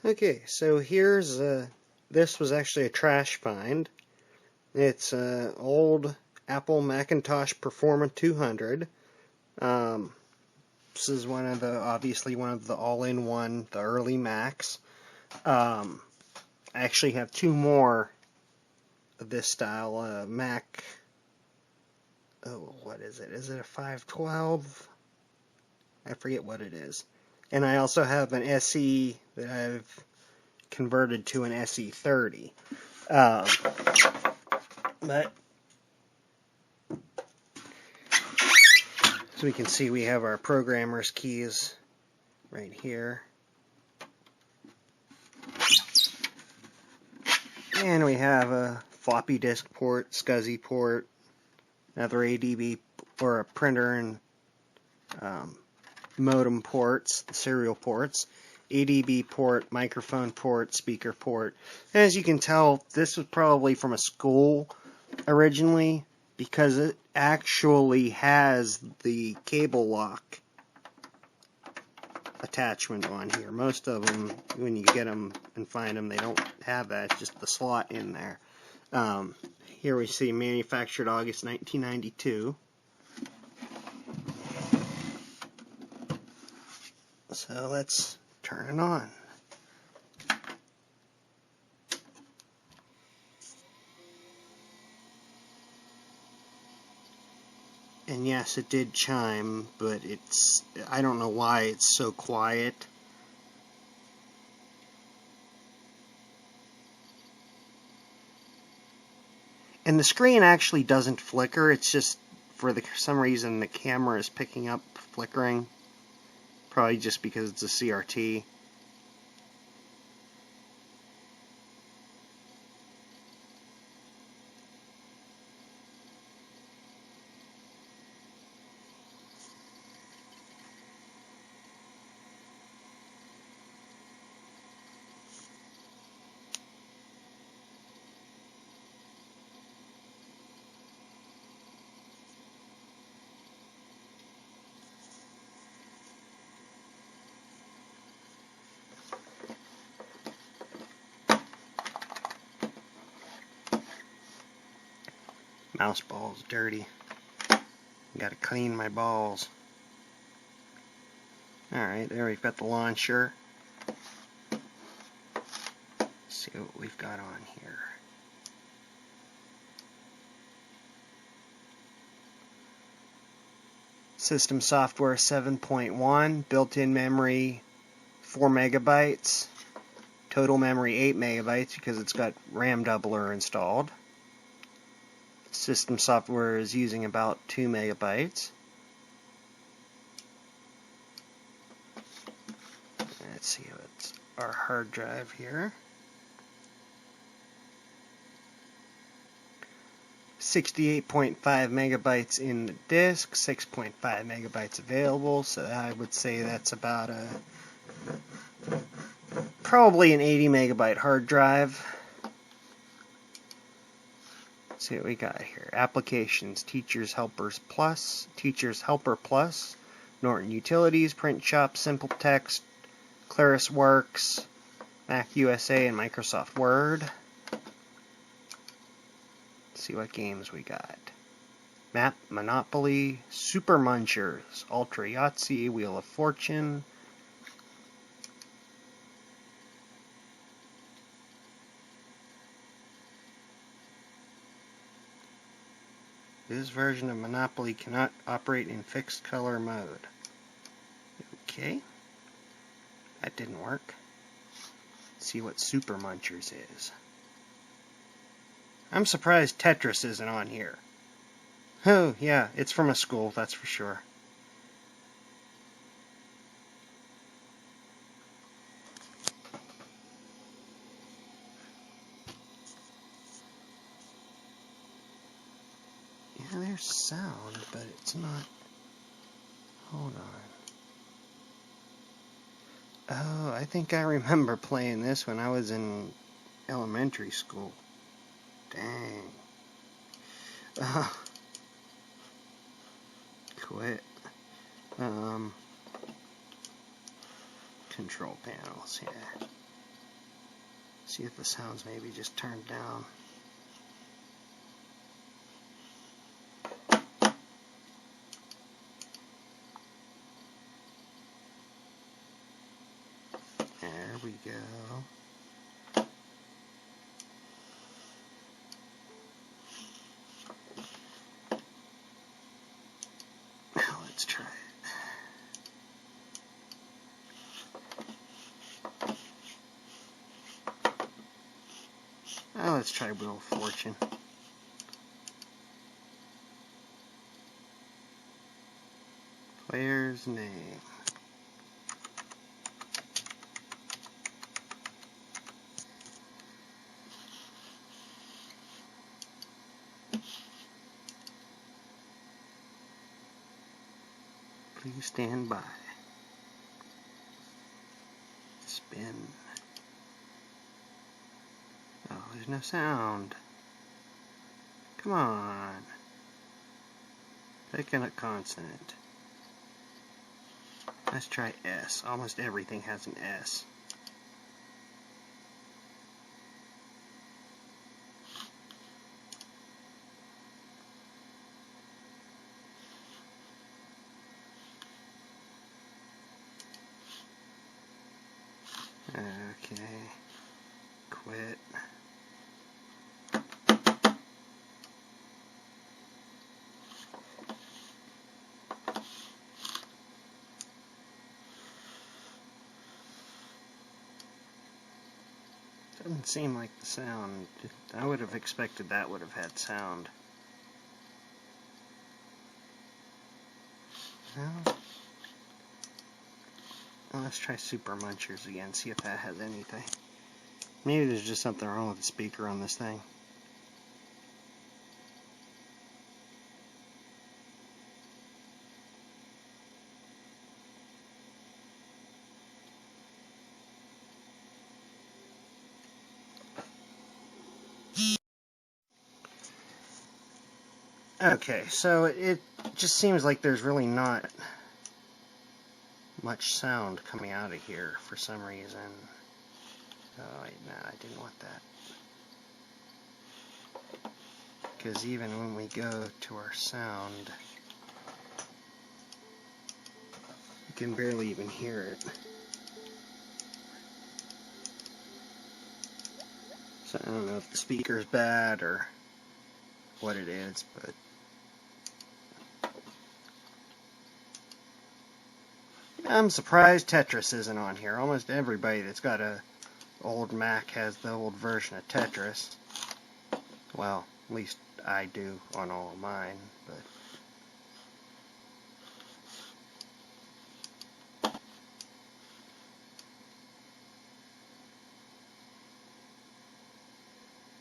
Okay, so here's this was actually a trash find. It's old Apple Macintosh Performa 200. This is obviously one of the all-in-one, the early Macs. I actually have two more of this style, Mac. Oh, what is it? Is it a 512? I forget what it is. And I also have an SE that I've converted to an SE30. But so we can see we have our programmer's keys right here. And we have a floppy disk port, SCSI port, another ADB or a printer and modem ports, the serial ports, ADB port, microphone port, speaker port. As you can tell, this was probably from a school originally because it actually has the cable lock attachment on here. Most of them, when you get them and find them, they don't have that. It's just the slot in there. Here we see manufactured August 1992. So let's turn it on. And yes, it did chime, but I don't know why it's so quiet. And the screen actually doesn't flicker, it's just for some reason the camera is picking up flickering. Probably just because it's a CRT. Mouse ball's dirty. Gotta clean my balls. Alright, there we've got the launcher. Let's see what we've got on here. System software 7.1, built-in memory 4 megabytes, total memory 8 megabytes because it's got RAM doubler installed. System software is using about 2 megabytes. Let's see what's our hard drive here. 68.5 megabytes in the disk, 6.5 megabytes available, so I would say that's about probably an 80 megabyte hard drive. Let's see what we got here. Applications, Teachers Helper Plus, Norton Utilities, Print Shop, Simple Text, Claris Works, Mac USA, and Microsoft Word. Let's see what games we got. Map, Monopoly, Super Munchers, Ultra Yahtzee, Wheel of Fortune. This version of Monopoly cannot operate in fixed color mode. Okay. That didn't work. Let's see what Super Munchers is. I'm surprised Tetris isn't on here. Oh, yeah, it's from a school, that's for sure. Yeah, there's sound, but it's not... Hold on. Oh, I think I remember playing this when I was in elementary school. Dang. Quit. Control panels, yeah. See if the sound's maybe just turned down. There we go. Now let's try it. Now let's try Wheel of Fortune. Player's name. Please stand by. Spin. Oh, there's no sound. Come on. Pick a consonant. Let's try S. Almost everything has an S. Okay. Quit. Doesn't seem like the sound. I would have expected that would have had sound. No. Well, let's try Super Munchers again, see if that has anything. Maybe there's just something wrong with the speaker on this thing. Okay, so it just seems like there's really not much sound coming out of here for some reason. Oh, wait, no, I didn't want that. Because even when we go to our sound, you can barely even hear it. So I don't know if the speaker's bad or what it is, but I'm surprised Tetris isn't on here. Almost everybody that's got a old Mac has the old version of Tetris. Well, at least I do on all of mine, but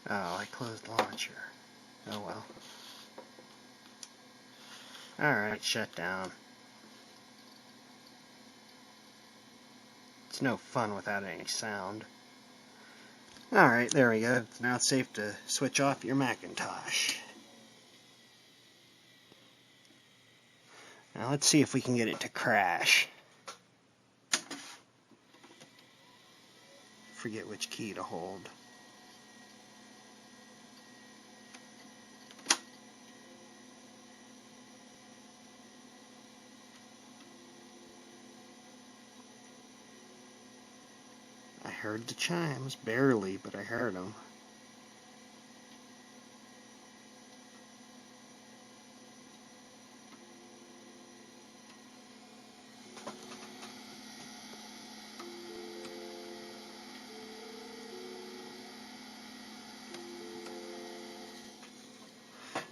oh, I closed launcher. Oh well. Alright, shut down. It's no fun without any sound. Alright, there we go. Now it's safe to switch off your Macintosh. Now let's see if we can get it to crash. Forget which key to hold. I heard the chimes, barely, but I heard them.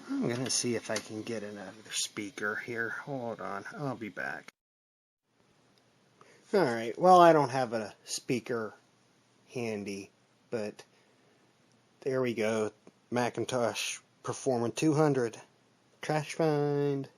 I'm going to see if I can get another speaker here. Hold on, I'll be back. Alright, well, I don't have a speaker handy, but there we go. Macintosh Performa 200. Trash find.